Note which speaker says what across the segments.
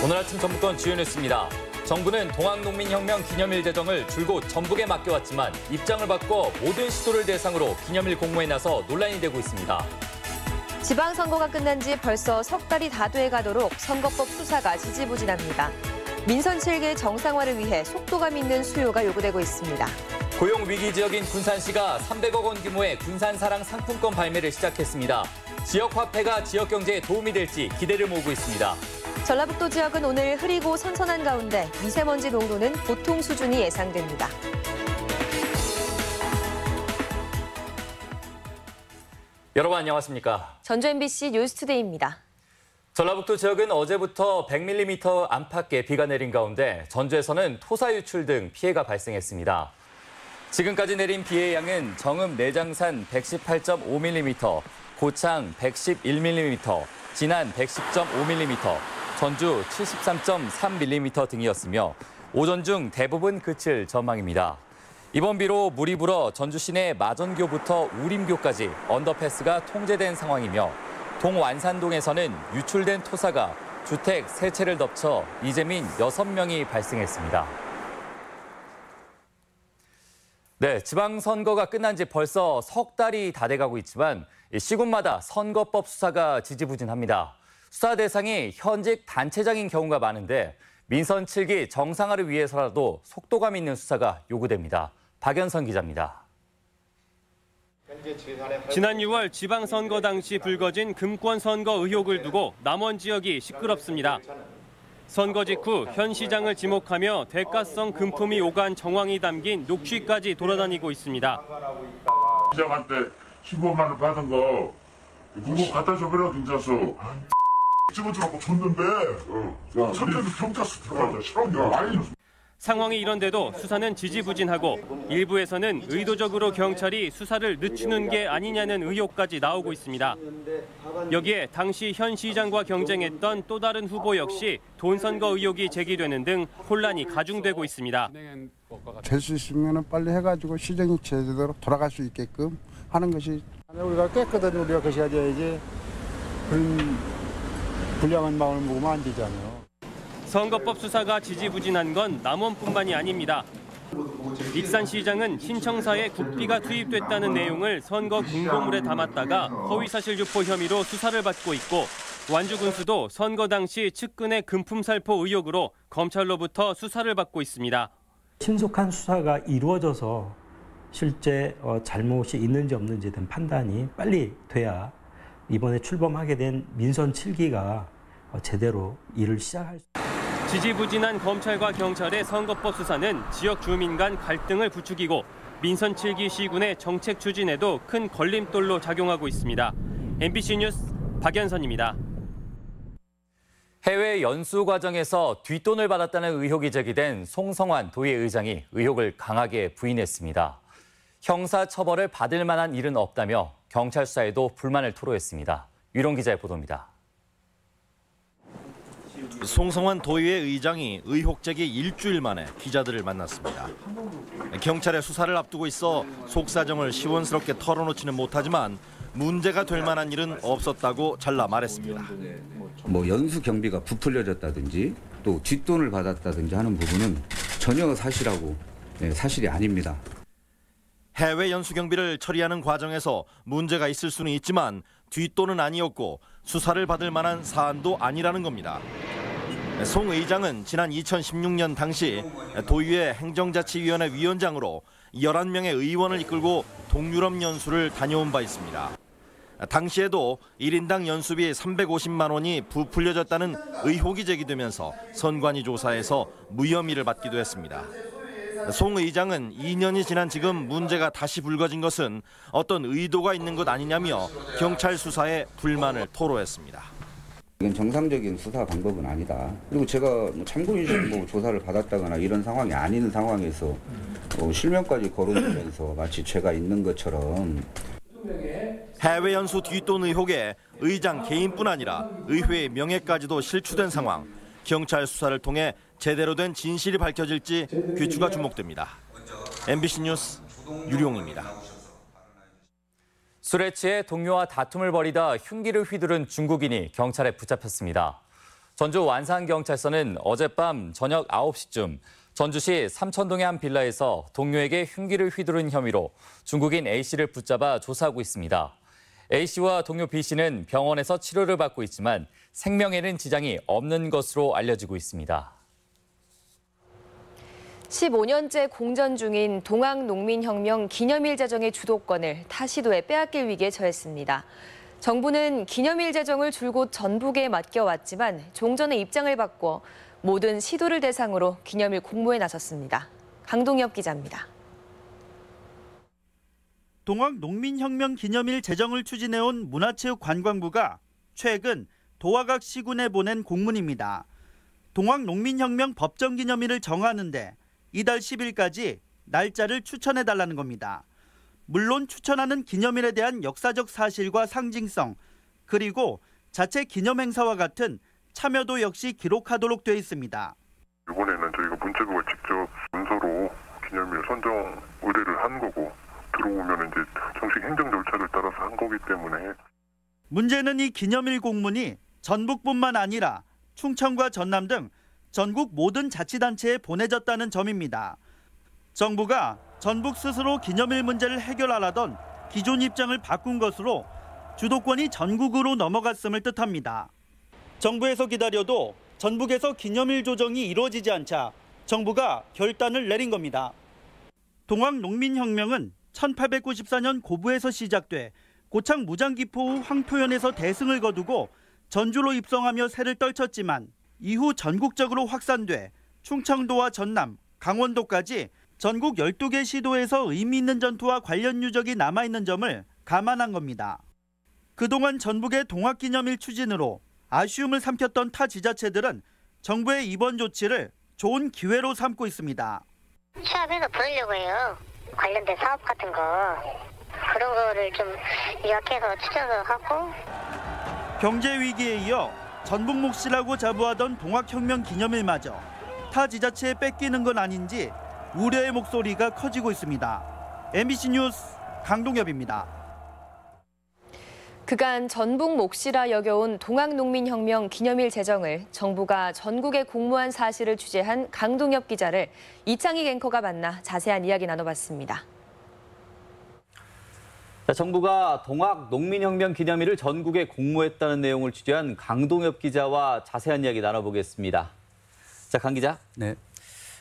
Speaker 1: 오늘 아침 전북권 주요 뉴스입니다. 정부는 동학농민혁명 기념일 제정을 줄곧 전북에 맡겨왔지만 입장을 바꿔 모든 시도를 대상으로 기념일 공모에 나서 논란이 되고 있습니다.
Speaker 2: 지방선거가 끝난 지 벌써 석 달이 다 돼가도록 선거법 수사가 지지부진합니다. 민선 7개 정상화를 위해 속도감 있는 수요가 요구되고 있습니다.
Speaker 1: 고용 위기 지역인 군산시가 300억 원 규모의 군산사랑 상품권 발매를 시작했습니다. 지역 화폐가 지역 경제에 도움이 될지 기대를 모으고 있습니다.
Speaker 2: 전라북도 지역은 오늘 흐리고 선선한 가운데 미세먼지 농도는 보통 수준이 예상됩니다.
Speaker 1: 여러분 안녕하십니까?
Speaker 2: 전주 MBC 뉴스투데이입니다.
Speaker 1: 전라북도 지역은 어제부터 100mm 안팎의 비가 내린 가운데 전주에서는 토사 유출 등 피해가 발생했습니다. 지금까지 내린 비의 양은 정읍 내장산 118.5mm, 고창 111mm, 진안 110.5mm, 전주 73.3mm 등이었으며 오전 중 대부분 그칠 전망입니다. 이번 비로 물이 불어 전주 시내 마전교부터 우림교까지 언더패스가 통제된 상황이며 동완산동에서는 유출된 토사가 주택 3채를 덮쳐 이재민 6명이 발생했습니다. 네, 지방선거가 끝난 지 벌써 석 달이 다 돼가고 있지만 시군마다 선거법 수사가 지지부진합니다. 수사 대상이 현직 단체장인 경우가 많은데 민선 7기 정상화를 위해서라도 속도감 있는 수사가 요구됩니다. 박연선 기자입니다.
Speaker 3: 지난 6월 지방선거 당시 불거진 금권 선거 의혹을 두고 남원 지역이 시끄럽습니다. 선거 직후 현 시장을 지목하며 대가성 금품이 오간 정황이 담긴 녹취까지 돌아다니고 있습니다.
Speaker 4: 시장한테 15만 원 받은 거 그거 갖다 줘버려 경찰서. 집어주라고 줬는데 선대도 경찰서 들어가자 싫어. 아니.
Speaker 3: 상황이 이런데도 수사는 지지부진하고 일부에서는 의도적으로 경찰이 수사를 늦추는 게 아니냐는 의혹까지 나오고 있습니다. 여기에 당시 현 시장과 경쟁했던 또 다른 후보 역시 돈 선거 의혹이 제기되는 등 혼란이 가중되고 있습니다.
Speaker 5: 될 수 있으면 빨리 해가지고 시정이 제대로 돌아갈 수 있게끔 하는 것이 우리가 깨끗한 우리가 것이 해야지 불량한 마음을 먹으면 안 되잖아요.
Speaker 3: 선거법 수사가 지지부진한 건 남원뿐만이 아닙니다. 익산시장은 신청사에 국비가 투입됐다는 내용을 선거 공보물에 담았다가 허위사실 유포 혐의로 수사를 받고 있고 완주군수도 선거 당시 측근의 금품 살포 의혹으로 검찰로부터 수사를 받고 있습니다.
Speaker 6: 신속한 수사가 이루어져서 실제 잘못이 있는지 없는지에 대한 판단이 빨리 돼야 이번에 출범하게 된 민선 7기가 제대로 일을 시작할 수 있습니다.
Speaker 3: 지지부진한 검찰과 경찰의 선거법 수사는 지역 주민 간 갈등을 부추기고 민선 7기 시군의 정책 추진에도 큰 걸림돌로 작용하고 있습니다. MBC 뉴스 박연선입니다.
Speaker 1: 해외 연수 과정에서 뒷돈을 받았다는 의혹이 제기된 송성환 도의회의장이 의혹을 강하게 부인했습니다. 형사처벌을 받을 만한 일은 없다며 경찰 수사에도 불만을 토로했습니다. 유롱 기자의 보도입니다.
Speaker 7: 송성환 도의회 의장이 의혹 제기 일주일 만에 기자들을 만났습니다. 경찰의 수사를 앞두고 있어 속사정을 시원스럽게 털어놓지는 못하지만 문제가 될 만한 일은 없었다고 잘라 말했습니다.
Speaker 8: 연수 경비가 부풀려졌다든지 또 뒷돈을 받았다든지 하는 부분은 전혀 사실이 아닙니다.
Speaker 7: 해외 연수 경비를 처리하는 과정에서 문제가 있을 수는 있지만 뒷돈은 아니었고 수사를 받을 만한 사안도 아니라는 겁니다. 송 의장은 지난 2016년 당시 도의회 행정자치위원회 위원장으로 11명의 의원을 이끌고 동유럽 연수를 다녀온 바 있습니다. 당시에도 1인당 연수비 350만 원이 부풀려졌다는 의혹이 제기되면서 선관위 조사에서 무혐의를 받기도 했습니다. 송 의장은 2년이 지난 지금 문제가 다시 불거진 것은 어떤 의도가 있는 것 아니냐며 경찰 수사에 불만을 토로했습니다.
Speaker 8: 이건 정상적인 수사 방법은 아니다. 그리고 제가 참고인식 조사를 받았다거나 이런 상황이 아닌 상황에서 실명까지 거론하면서 마치 죄가 있는 것처럼.
Speaker 7: 해외 연수 뒷돈 의혹에 의장 개인뿐 아니라 의회의 명예까지도 실추된 상황. 경찰 수사를 통해 제대로 된 진실이 밝혀질지 귀추가 주목됩니다. MBC 뉴스 유룡입니다.
Speaker 1: 술에 취해 동료와 다툼을 벌이다 흉기를 휘두른 중국인이 경찰에 붙잡혔습니다. 전주 완산경찰서는 어젯밤 저녁 9시쯤 전주시 삼천동의 한 빌라에서 동료에게 흉기를 휘두른 혐의로 중국인 A씨를 붙잡아 조사하고 있습니다. A씨와 동료 B씨는 병원에서 치료를 받고 있지만 생명에는 지장이 없는 것으로 알려지고 있습니다.
Speaker 2: 15년째 공전 중인 동학농민혁명 기념일 제정의 주도권을 타 시도에 빼앗길 위기에 처했습니다. 정부는 기념일 제정을 줄곧 전북에 맡겨왔지만 종전의 입장을 바꿔 모든 시도를 대상으로 기념일 공모에 나섰습니다. 강동엽 기자입니다.
Speaker 9: 동학농민혁명 기념일 제정을 추진해온 문화체육관광부가 최근 도화각 시군에 보낸 공문입니다. 동학농민혁명 법정기념일을 정하는데 이달 10일까지 날짜를 추천해달라는 겁니다. 물론 추천하는 기념일에 대한 역사적 사실과 상징성, 그리고 자체 기념행사와 같은 참여도 역시 기록하도록 돼 있습니다.
Speaker 4: 이번에는 저희가 문체부가 직접 문서로 기념일 선정 의뢰를 한 거고 들어오면 이제 정식 행정 절차를 따라서 한 거기 때문에.
Speaker 9: 문제는 이 기념일 공문이 전북뿐만 아니라 충청과 전남 등 전국 모든 자치단체에 보내졌다는 점입니다. 정부가 전북 스스로 기념일 문제를 해결하라던 기존 입장을 바꾼 것으로 주도권이 전국으로 넘어갔음을 뜻합니다. 정부에서 기다려도 전북에서 기념일 조정이 이루어지지 않자 정부가 결단을 내린 겁니다. 동학농민혁명은 1894년 고부에서 시작돼 고창 무장기포 후 황토현에서 대승을 거두고 전주로 입성하며 새를 떨쳤지만 이후 전국적으로 확산돼 충청도와 전남, 강원도까지 전국 12개 시도에서 의미 있는 전투와 관련 유적이 남아있는 점을 감안한 겁니다. 그동안 전북의 동학기념일 추진으로 아쉬움을 삼켰던 타 지자체들은 정부의 이번 조치를 좋은 기회로 삼고 있습니다.
Speaker 10: 취합해서 보내려고 해요. 관련된 사업 같은 거 그런 거를 좀 요약해서 추천을 하고.
Speaker 9: 경제 위기에 이어 전북 몫이라고 자부하던 동학혁명 기념일마저 타 지자체에 뺏기는 건 아닌지 우려의 목소리가 커지고 있습니다. MBC 뉴스 강동엽입니다.
Speaker 2: 그간 전북 몫이라 여겨온 동학농민혁명 기념일 제정을 정부가 전국에 공모한 사실을 취재한 강동엽 기자를 이창희 앵커가 만나 자세한 이야기 나눠봤습니다.
Speaker 11: 정부가 동학농민혁명 기념일을 전국에 공모했다는 내용을 취재한 강동엽 기자와 자세한 이야기 나눠보겠습니다. 자, 강 기자.
Speaker 12: 네.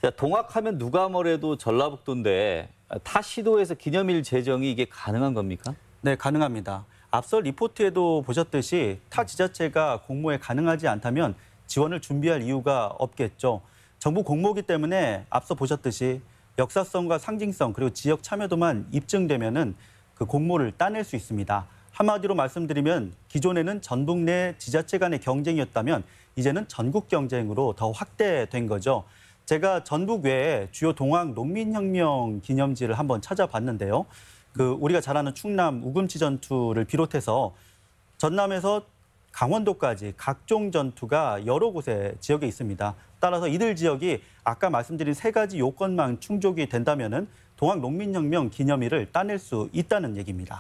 Speaker 11: 자, 동학하면 누가 뭐래도 전라북도인데 타 시도에서 기념일 제정이 이게 가능한 겁니까?
Speaker 12: 네, 가능합니다. 앞서 리포트에도 보셨듯이 타 지자체가 공모에 가능하지 않다면 지원을 준비할 이유가 없겠죠. 정부 공모이기 때문에 앞서 보셨듯이 역사성과 상징성 그리고 지역 참여도만 입증되면은 그 공모를 따낼 수 있습니다. 한마디로 말씀드리면 기존에는 전북 내 지자체 간의 경쟁이었다면 이제는 전국 경쟁으로 더 확대된 거죠. 제가 전북 외에 주요 동학농민혁명 기념지를 한번 찾아봤는데요. 우리가 잘 아는 충남 우금치 전투를 비롯해서 전남에서 강원도까지 각종 전투가 여러 곳에 지역에 있습니다. 따라서 이들 지역이 아까 말씀드린 세 가지 요건만 충족이 된다면은 동학농민혁명 기념일을 따낼 수 있다는 얘기입니다.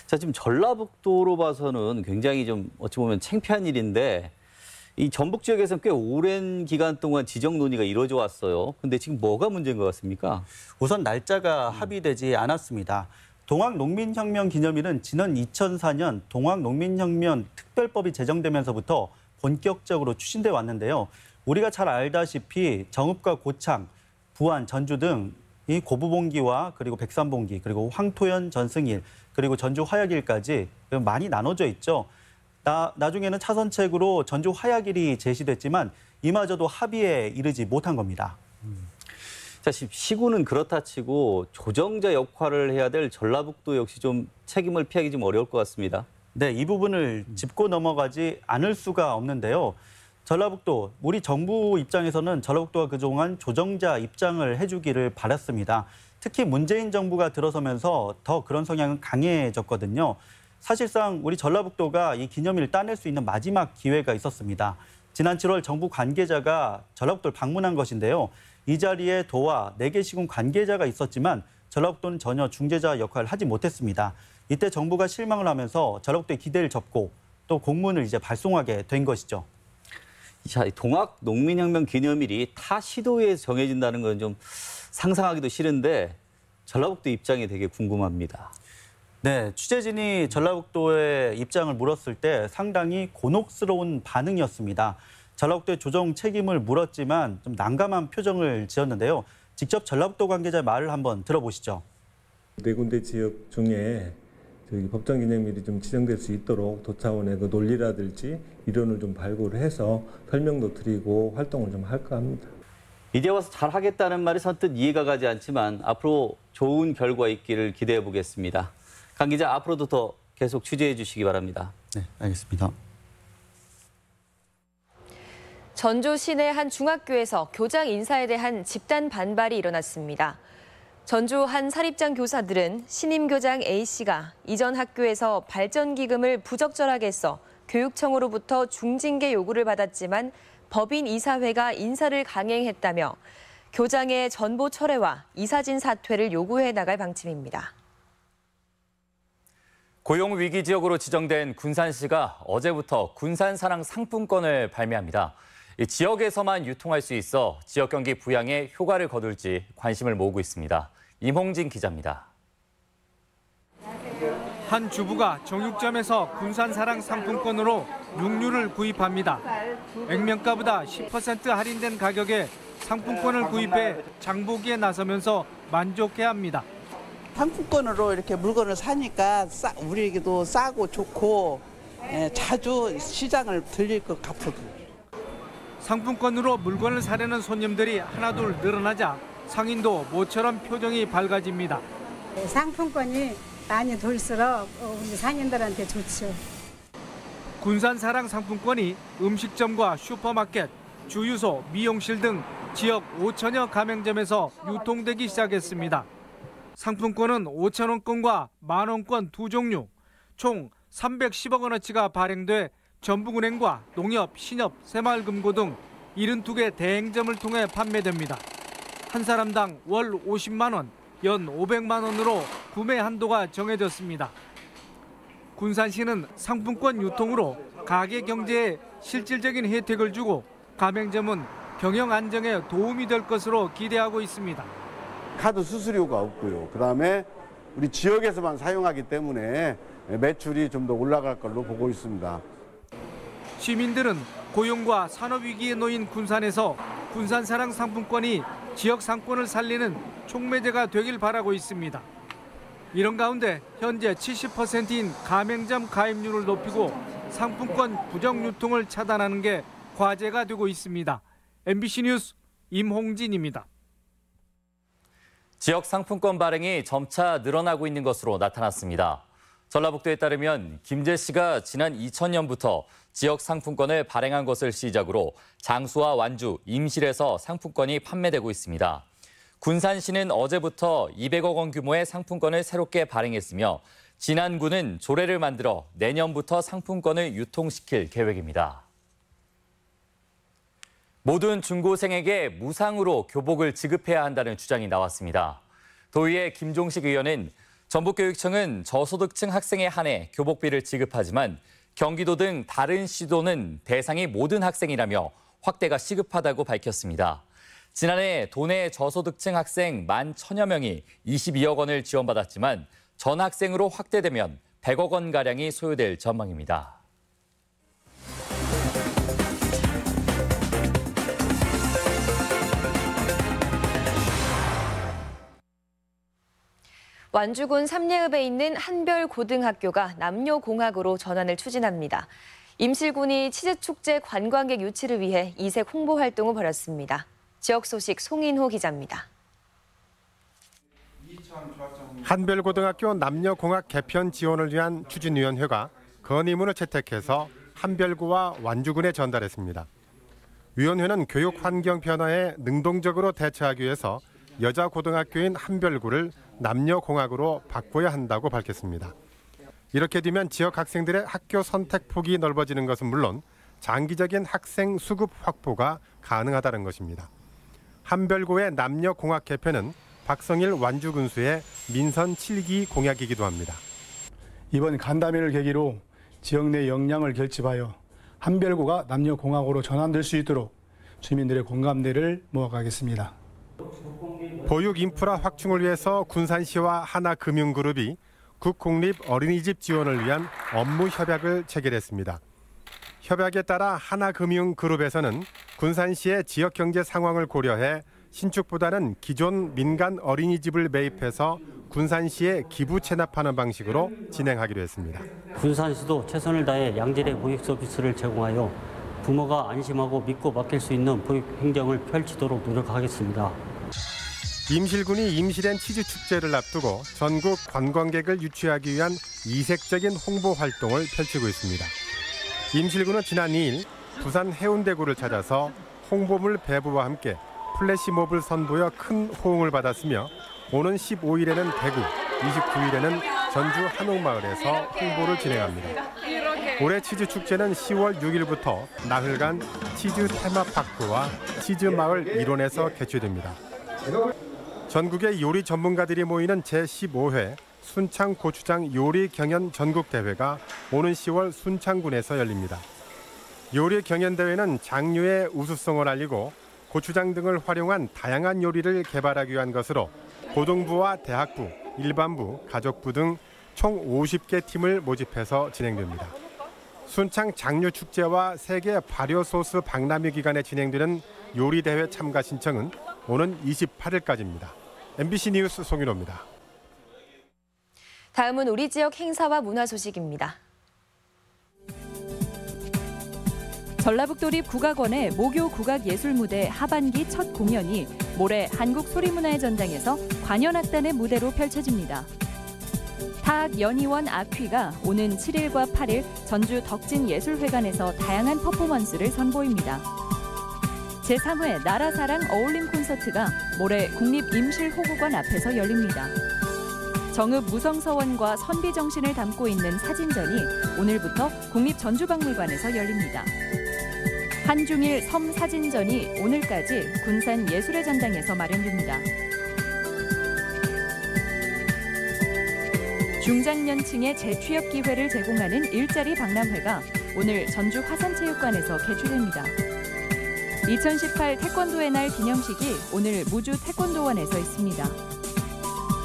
Speaker 11: 자, 지금 전라북도로 봐서는 굉장히 좀 어찌 보면 창피한 일인데 이 전북 지역에서는 꽤 오랜 기간 동안 지정 논의가 이루어져 왔어요. 근데 지금 뭐가 문제인 것 같습니까?
Speaker 12: 우선 날짜가 합의되지 않았습니다. 동학농민혁명 기념일은 지난 2004년 동학농민혁명 특별법이 제정되면서부터 본격적으로 추진돼 왔는데요. 우리가 잘 알다시피 정읍과 고창, 부안, 전주 등 이 고부봉기와 그리고 백삼봉기, 그리고 황토현 전승일, 그리고 전주 화약일까지 많이 나눠져 있죠. 나중에는 차선책으로 전주 화약일이 제시됐지만 이마저도 합의에 이르지 못한 겁니다.
Speaker 11: 자, 시군은 그렇다 치고 조정자 역할을 해야 될 전라북도 역시 좀 책임을 피하기 좀 어려울 것 같습니다.
Speaker 12: 네, 이 부분을 짚고 넘어가지 않을 수가 없는데요. 전라북도, 우리 정부 입장에서는 전라북도가 그동안 조정자 입장을 해주기를 바랐습니다. 특히 문재인 정부가 들어서면서 더 그런 성향은 강해졌거든요. 사실상 우리 전라북도가 이 기념일을 따낼 수 있는 마지막 기회가 있었습니다. 지난 7월 정부 관계자가 전라북도를 방문한 것인데요. 이 자리에 도와 4개 시군 관계자가 있었지만 전라북도는 전혀 중재자 역할을 하지 못했습니다. 이때 정부가 실망을 하면서 전라북도의 기대를 접고 또 공문을 이제 발송하게 된 것이죠.
Speaker 11: 자, 동학 농민혁명 기념일이 타 시도에서 정해진다는 건 좀 상상하기도 싫은데 전라북도 입장이 되게 궁금합니다.
Speaker 12: 네, 취재진이 전라북도의 입장을 물었을 때 상당히 곤혹스러운 반응이었습니다. 전라북도의 조정 책임을 물었지만 좀 난감한 표정을 지었는데요. 직접 전라북도 관계자 말을 한번 들어보시죠.
Speaker 13: 네 군데 지역 중에 저기 법정 기념일이 좀 지정될 수 있도록 도 차원의 그 논리라든지 이론을 좀 발굴을 해서 설명도 드리고 활동을 좀 할까 합니다.
Speaker 11: 이제 와서 잘하겠다는 말이 선뜻 이해가 가지 않지만 앞으로 좋은 결과 있기를 기대해 보겠습니다. 강 기자, 앞으로도 더 계속 취재해 주시기 바랍니다.
Speaker 12: 네, 알겠습니다.
Speaker 2: 전주 시내 한 중학교에서 교장 인사에 대한 집단 반발이 일어났습니다. 전주 한 사립장 교사들은 신임 교장 A씨가 이전 학교에서 발전기금을 부적절하게 써 교육청으로부터 중징계 요구를 받았지만 법인 이사회가 인사를 강행했다며 교장의 전보 철회와 이사진 사퇴를 요구해 나갈 방침입니다.
Speaker 1: 고용위기 지역으로 지정된 군산시가 어제부터 군산사랑 상품권을 발매합니다. 이 지역에서만 유통할 수 있어 지역 경기 부양에 효과를 거둘지 관심을 모으고 있습니다. 임홍진 기자입니다.
Speaker 14: 한 주부가 정육점에서 군산사랑 상품권으로 육류를 구입합니다. 액면가보다 10% 할인된 가격에 상품권을 구입해 장보기에 나서면서 만족해합니다.
Speaker 15: 상품권으로 이렇게 물건을 사니까 우리에게도 싸고 좋고 자주 시장을 들릴 것 같아요.
Speaker 14: 상품권으로 물건을 사려는 손님들이 하나둘 늘어나자 상인도 모처럼 표정이 밝아집니다.
Speaker 16: 상품권이 많이 돌수록 우리 상인들한테 좋죠.
Speaker 14: 군산사랑 상품권이 음식점과 슈퍼마켓, 주유소, 미용실 등 지역 5천여 가맹점에서 유통되기 시작했습니다. 상품권은 5,000원권과 만원권 두 종류, 총 310억 원어치가 발행돼 전북은행과 농협, 신협, 새마을금고 등 72개 대행점을 통해 판매됩니다. 한 사람당 월 50만 원, 연 500만 원으로 구매 한도가 정해졌습니다. 군산시는 상품권 유통으로 가게 경제에 실질적인 혜택을 주고 가맹점은 경영 안정에 도움이 될 것으로 기대하고 있습니다.
Speaker 17: 카드 수수료가 없고요. 그다음에 우리 지역에서만 사용하기 때문에 매출이 좀 더 올라갈 걸로 보고 있습니다.
Speaker 14: 시민들은 고용과 산업위기에 놓인 군산에서 군산사랑 상품권이 지역 상권을 살리는 촉매제가 되길 바라고 있습니다. 이런 가운데 현재 70%인 가맹점 가입률을 높이고 상품권 부정 유통을 차단하는 게 과제가 되고 있습니다. MBC 뉴스 임홍진입니다.
Speaker 1: 지역 상품권 발행이 점차 늘어나고 있는 것으로 나타났습니다. 전라북도에 따르면 김재 씨가 지난 2000년부터 지역 상품권을 발행한 것을 시작으로 장수와 완주, 임실에서 상품권이 판매되고 있습니다. 군산시는 어제부터 200억 원 규모의 상품권을 새롭게 발행했으며 진안군은 조례를 만들어 내년부터 상품권을 유통시킬 계획입니다. 모든 중고생에게 무상으로 교복을 지급해야 한다는 주장이 나왔습니다. 도의회 김종식 의원은 전북교육청은 저소득층 학생에 한해 교복비를 지급하지만 경기도 등 다른 시도는 대상이 모든 학생이라며 확대가 시급하다고 밝혔습니다. 지난해 도내 저소득층 학생 11,000여 명이 22억 원을 지원받았지만 전 학생으로 확대되면 100억 원가량이 소요될 전망입니다.
Speaker 2: 완주군 삼례읍에 있는 한별고등학교가 남녀공학으로 전환을 추진합니다. 임실군이 치즈축제 관광객 유치를 위해 이색 홍보 활동을 벌였습니다. 지역 소식 송인호 기자입니다.
Speaker 18: 한별고등학교 남녀공학 개편 지원을 위한 추진위원회가 건의문을 채택해서 한별구와 완주군에 전달했습니다. 위원회는 교육 환경 변화에 능동적으로 대처하기 위해서 여자 고등학교인 한별구를 남녀공학으로 바꿔야 한다고 밝혔습니다. 이렇게 되면 지역 학생들의 학교 선택 폭이 넓어지는 것은 물론 장기적인 학생 수급 확보가 가능하다는 것입니다. 한별구의 남녀공학 개편은 박성일 완주군수의 민선 7기 공약이기도 합니다.
Speaker 19: 이번 간담회를 계기로 지역 내 역량을 결집하여 한별고가 남녀공학으로 전환될 수 있도록 주민들의 공감대를 모아가겠습니다.
Speaker 18: 보육 인프라 확충을 위해서 군산시와 하나금융그룹이 국공립 어린이집 지원을 위한 업무 협약을 체결했습니다. 협약에 따라 하나금융그룹에서는 군산시의 지역경제 상황을 고려해 신축보다는 기존 민간 어린이집을 매입해서 군산시에 기부 체납하는 방식으로 진행하기로 했습니다.
Speaker 20: 군산시도 최선을 다해 양질의 보육 서비스를 제공하여 부모가 안심하고 믿고 맡길 수 있는 보육 행정을 펼치도록 노력하겠습니다.
Speaker 18: 임실군이 임실엔 치즈축제를 앞두고 전국 관광객을 유치하기 위한 이색적인 홍보 활동을 펼치고 있습니다. 임실군은 지난 2일 부산 해운대구를 찾아서 홍보물 배부와 함께 플래시몹을 선보여 큰 호응을 받았으며 오는 15일에는 대구, 29일에는 전주 한옥마을에서 홍보를 진행합니다. 올해 치즈축제는 10월 6일부터 나흘간 치즈 테마파크와 치즈마을 일원에서 개최됩니다. 전국의 요리 전문가들이 모이는 제15회 순창 고추장 요리 경연 전국대회가 오는 10월 순창군에서 열립니다. 요리 경연대회는 장류의 우수성을 알리고 고추장 등을 활용한 다양한 요리를 개발하기 위한 것으로 고등부와 대학부, 일반부, 가족부 등 총 50개 팀을 모집해서 진행됩니다. 순창 장류축제와 세계 발효소스 박람회 기간에 진행되는 요리대회 참가 신청은 오는 28일까지입니다. MBC 뉴스 송윤호입니다.
Speaker 2: 다음은 우리 지역 행사와 문화 소식입니다.
Speaker 21: 전라북도립 국악원의 모교 국악예술무대 하반기 첫 공연이 모레 한국소리문화의 전당에서 관현악단의 무대로 펼쳐집니다. 타악 연희원 아퀴가 오는 7일과 8일 전주 덕진예술회관에서 다양한 퍼포먼스를 선보입니다. 제3회 나라사랑 어울림 콘서트가 모레 국립임실호구관 앞에서 열립니다. 정읍 무성서원과 선비정신을 담고 있는 사진전이 오늘부터 국립전주박물관에서 열립니다. 한중일 섬사진전이 오늘까지 군산예술의 전당에서 마련됩니다. 중장년층의 재취업 기회를 제공하는 일자리 박람회가 오늘 전주 화산체육관에서 개최됩니다. 2018 태권도의 날 기념식이 오늘 무주 태권도원에서 있습니다.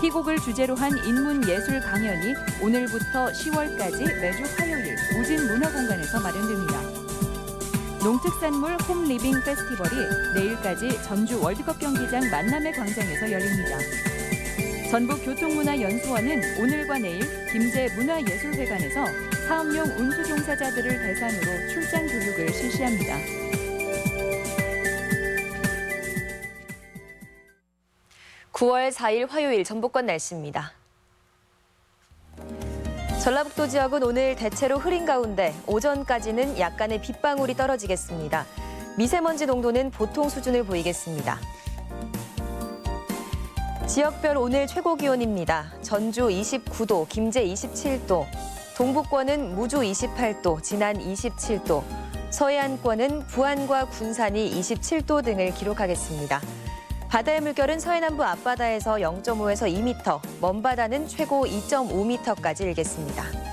Speaker 21: 희곡을 주제로 한 인문예술 강연이 오늘부터 10월까지 매주 화요일 우진문화공간에서 마련됩니다. 농특산물 홈리빙 페스티벌이 내일까지 전주 월드컵 경기장 만남의 광장에서 열립니다. 전북교통문화연수원은 오늘과 내일 김제문화예술회관에서 사업용 운수종사자들을 대상으로 출장 교육을 실시합니다.
Speaker 2: (9월 4일) 화요일 전북권 날씨입니다. 전라북도 지역은 오늘 대체로 흐린 가운데 오전까지는 약간의 빗방울이 떨어지겠습니다. 미세먼지 농도는 보통 수준을 보이겠습니다. 지역별 오늘 최고 기온입니다. 전주 29도, 김제 27도, 동북권은 무주 28도, 진안 27도, 서해안권은 부안과 군산이 27도 등을 기록하겠습니다. 바다의 물결은 서해남부 앞바다에서 0.5에서 2m, 먼바다는 최고 2.5m까지 일겠습니다.